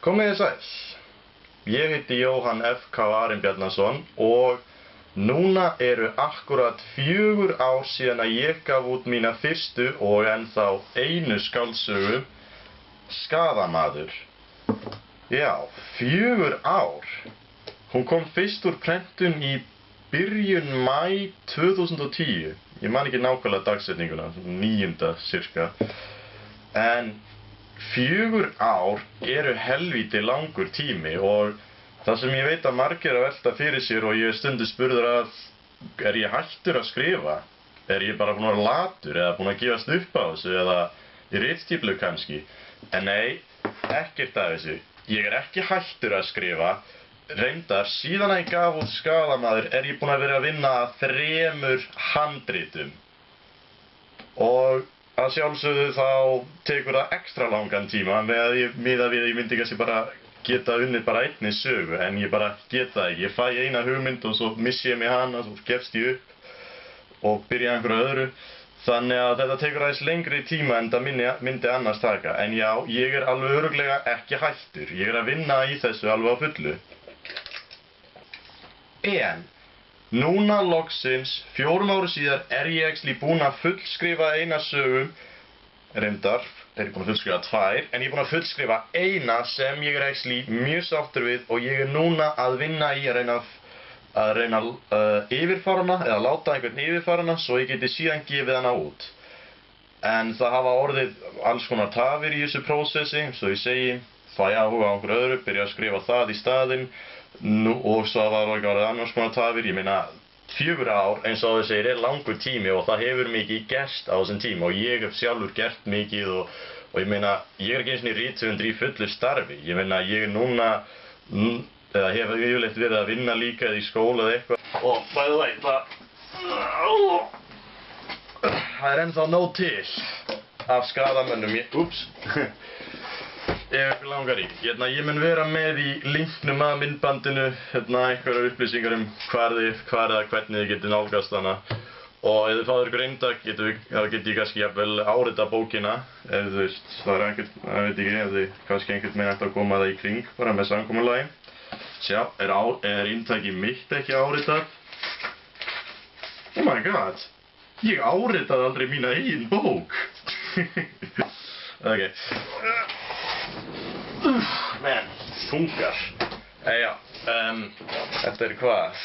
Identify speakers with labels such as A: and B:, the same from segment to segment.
A: Komiði sæl. Ég heiti Jóhann F.K. Arinbjarnarson og núna eru akkurat 4 ár síðan að ég gaf út mína fyrstu og ennþá einu skáldsögu, Skaðamaður. Já, 4 ár. Hún kom fyrst úr prentun í byrjun maí 2010. Ég man ekki nákvæmlega dagsetninguna, 9. cirka. En 4 ár eru helvíti langur tími og það sem ég veit að margir að velta fyrir sér og ég er stundum spurður að er ég hættur að skrifa? Er ég bara búinn að vera latur eða búinn að gefast upp á þessu eða í ritstíflu kannski? En nei, ekkert af þessu. Ég er ekki hættur að skrifa. Reyndar, síðan að ég gaf út Skaðamaður er ég búinn að vera að vinna að 3 handritum. Og að sjálfsögðu þá tekur það ekstra langan tíma miðað við að ég myndi kannski bara geta unnið bara einni sögu, en ég bara get það ekki. Ég fæ eina hugmynd og svo missi ég mig hana, svo gefst ég upp og byrja einhverju öðru. Þannig að þetta tekur aðeins lengri tíma en það myndi annars taka. En já, ég er alveg örugglega ekki hættur. Ég er að vinna í þessu alveg á fullu. En núna loksins, 4 árum síðar, er ég actually búinn að fullskrifa eina sögu. Reyndar er ég búinn að fullskrifa 2, en ég er búinn að fullskrifa eina sem ég er actually mjög sáttur við og ég er núna að vinna í að reyna að yfirfara hana, eða láta einhvern yfirfara hana, svo ég geti síðan gefið hana út. En það hafa orðið alls konar tafir í þessu prósessi, svo ég segi, fæ áhuga á einhverju öðru, byrja að skrifa það í staðinn. Og svo var það orðið annars konar tafir. Ég meina, 4 ár, eins og þú segir, er langur tími og það hefur mikið gerst á þessum tíma og ég hef sjálfur gert mikið og ég meina, ég er ekki eins og rithöfundur í fullu starfi. Ég meina, ég er núna, eða hef yfirleitt verið að vinna líka eða í skóla eða eitthvað. Og by the way, það er ennþá nóg til af skaðamönnum. Ef ykkur langar í. Ég mun vera með í linknum að myndbandinu, einhverjar upplýsingar hvar eða hvernig þið getið nálgast hana. Og ef þið fáið ykkur eintak, þá get ég kannski jafnvel árita bókina. Ef þú veist, það er einhvern, það veit ekki, ef þið kannski einhvern meginn ætti að koma það í kring, bara með samkomulagi. Sjá, er inntaki mitt ekki áritað? Oh my god, ég áritaði aldrei mína eigin bók. Ok. Men, þungar. Já, þetta er hvað?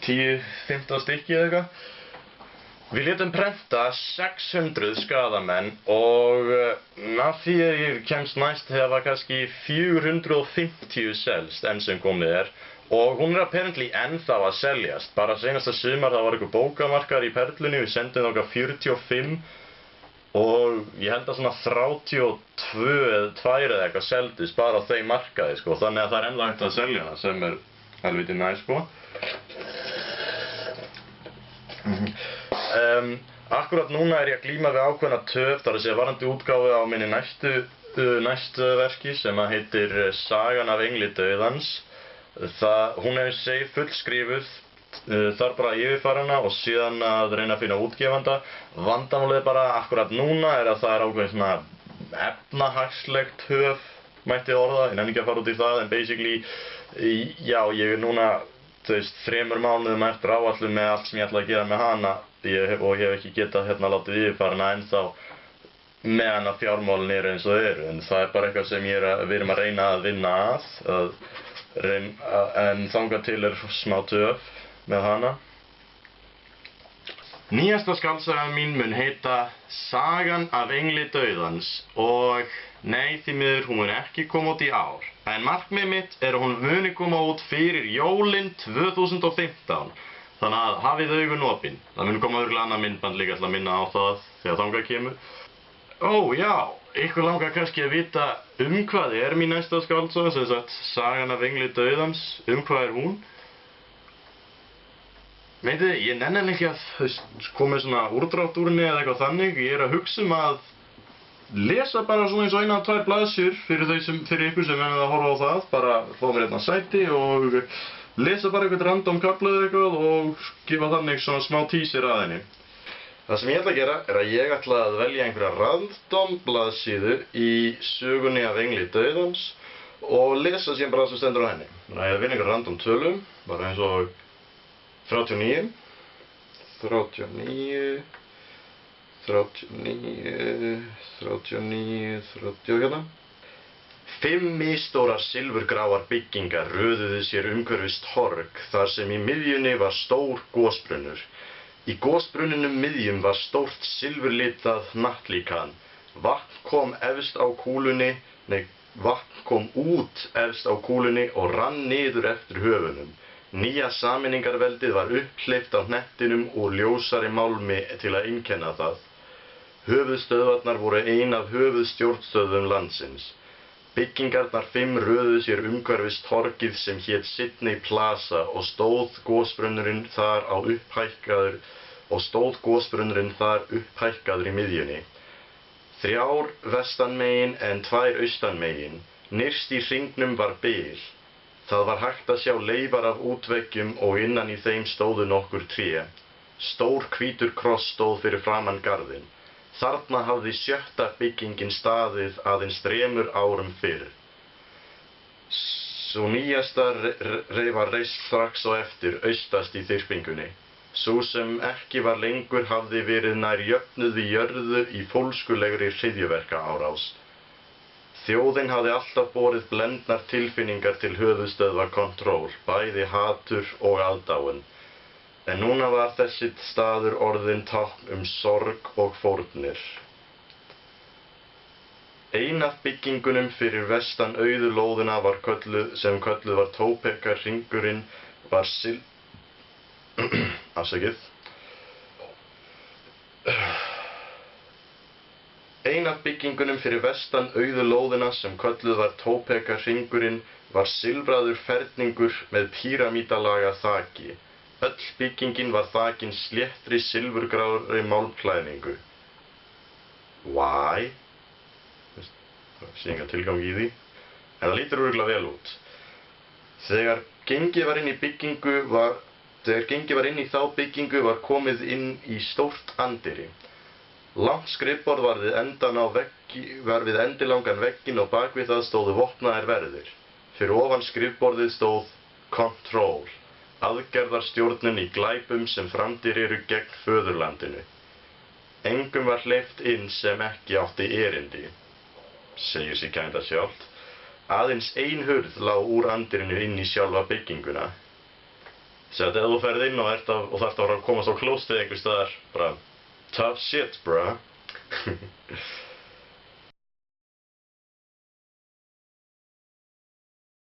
A: 10-15 stykki eða eitthvað? Við létum prenta 600 skaðamenn og að því að ég kemst næst þegar var kannski 450 selst enn sem komið er. Og hún er apparently ennþá að seljast. Bara seinasta sumar það var eitthvað bókamarkar í Perlunni, við sendum okkar 45. Og ég held að svona 32 eða 2 eða eitthvað seldist bara á þeim markaði, sko. Þannig að það er ennþá hægt að selja hana, sem er helviti næs, sko. Akkurat núna er ég að glíma við ákveðna töf, þar að segja varandi útgáfu á minni næstu verki sem að heitir Sagan af engli dauðans. Hún er segi fullskrifuð. Þarf bara að yfirfara hana og síðan að reyna að finna útgefanda. Vandamálið bara akkurat núna er að það er ákveðin svona efnahagslegt höf, mætti orða. Ég nenni ekki að fara út í það, en basically, já, ég er núna, þú veist, 3 mánuðum eftir áætlun með allt sem ég ætla að gera með hana og hef ekki getað látið yfirfara hana ennþá meðan að fjármálin eru eins og eru. En það er bara eitthvað sem við erum að reyna að vinna en þangað til er smá töf með hana. Nýjasta skáldsagan mín mun heita Sagan af engli dauðans og nei, því miður, hún mun ekki koma út í ár. En markmið mitt er að hún muni koma út fyrir jólin 2015. Þannig að hafið augun opin. Það mun koma örugglega annað myndband líka til að minna á það þegar þangað kemur. Ó, já, ykkur langar kannski að vita hvað er mín næsta skáldsaga, sem sagt Sagan af engli dauðans, hvað er hún? Veitu, ég nenni ekki að koma svona úrdrátt úr henni eða eitthvað þannig. Ég er að hugsa að lesa bara svona eins og 1 eða 2 blaðsjur fyrir ykkur sem að horfa á það. Bara fá mér hérna sæti og lesa bara eitthvað random kafla eða eitthvað og gefa þannig svona smá teaser að henni. Það sem ég ætla að gera er að ég ætla að velja einhverja random blaðsíðu í sögunni af engli dauðans og lesa síðan bara það sem stendur á henni. Þannig að ég vinna einhver random tölum, bara eins og 39, hérna. 5 misstórar silfurgráar byggingar röðuðu sér umhverfis torg þar sem í miðjunni var stór gosbrunnur. Í gosbrunninum miðjum var stórt silfurlitað hnattlíkan. Vatn kom út efst á kúlunni og rann niður eftir höfunum. Nýja sameiningarveldið var upphleypt á hnettinum úr ljósari málmi til að einkenna það. Höfuðstöðvarnar voru ein af höfuðstjórnstöðvum landsins. Byggingarnar 5 röðuðu sér umhverfis torgið sem hét Sydney Plaza og stóð gosbrunnurinn þar upphækkaður í miðjunni. 3 vestanmegin en 2 austanmegin. Nyrst í hringnum var bil. Það var hægt að sjá leifar af útveggjum og innan í þeim stóðu nokkur tré. Stór hvítur kross stóð fyrir framan garðinn. Þarna hafði 7. byggingin staðið aðeins 3 árum fyrr. Sú nýjasta var reist strax á eftir, austast í þyrpingunni. Sú sem ekki var lengur hafði verið nær jöfnuð við jörðu í fólskulegri hryðjuverkaárás. Þjóðin hafði alltaf borið blendnar tilfinningar til höfuðstöðva Control, bæði hatur og aðdáun. En núna var þessi staður orðinn tákn sorg og fórnir. Ein af byggingunum fyrir vestan auðu lóðina sem kölluð var Topeka-hringurinn var Ein af byggingunum fyrir vestan auðu lóðina sem kölluð var Topeka-hringurinn var silfraður ferningur með píramídalaga þaki. Öll byggingin var þakin sléttri silfurgrári málmklæðningu. Why? Það sé engan tilgang í því. En það lítur örugglega vel út. Þegar gengið var inn í þá byggingu var komið inn í stórt anddyri. Langt skrifborð var við endilangan vegginn og bak við það stóðu vopnaðir verðir. Fyrir ofan skrifborðið stóð Control, aðgerðarstjórnin í glæpum sem framdir eru gegn föðurlandinu. Engum var hleypt inn sem ekki átti erindi, segir sig kænda sjálft. Aðeins ein hurð lá úr andyrinu inn í sjálfa bygginguna. Sett ef þú ferð inn og þarft að komast á klóstið einhvers staðar, bara tough shit, bruh.